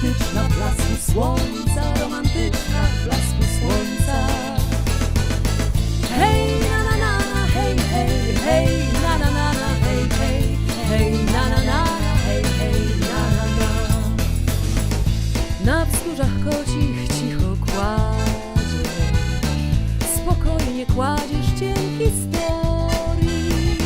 romantyczna w blasku słońca, romantyczna w blasku słońca. Hej, na na na na, hej, hej, hej, na na na na, hej, hej, hej, na na na na, hej, hej, na na na. Na wzgórzach kocich cicho kładzie, spokojnie kładziesz cień historii,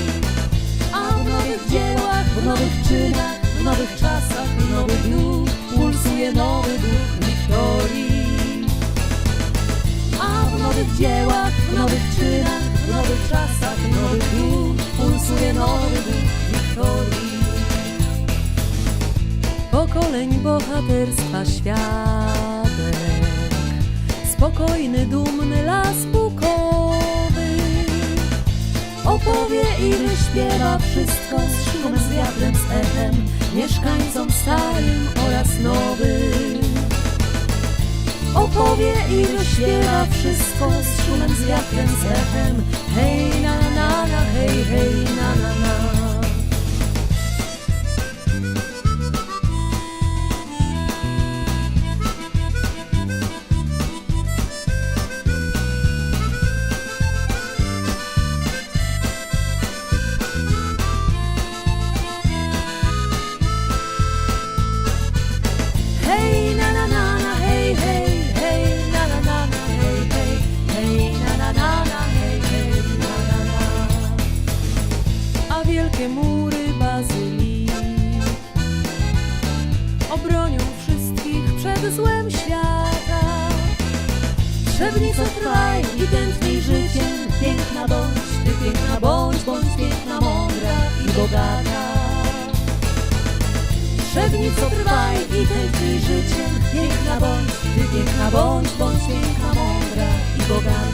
a w nowych dziełach, w nowych czynach, w nowych czasach, w nowych dniu pulsuje nowy duch Wiktorii. A w nowych dziełach, w nowych czynach, w nowych czasach, w nowych dniu pulsuje nowy duch Wiktorii. Pokoleń bohaterstwa świadek, spokojny, dumny las bukowy opowie i wyśpiewa wszystko z szumem, z wiatrem, z echem, mieszkańcom starym oraz nowym. Opowie i wyśpiewa wszystko z szumem, z wiatrem, z echem. Hej na na na, hej hej na na na. Hej na na na na, hej hej hej na na na na, hej hej hej na na na na, hej hej na na na. A wielkie mury bazylii obronią wszystkich przed złem świata. Trzebnico trwaj i tętnij życiem, piękna bądź, ty piękna bądź, bądź piękna, mądra i bogata. Trzebnico trwaj i tętnij życiem, piękna bądź, ty piękna bądź, bądź piękna, mądra i bogata.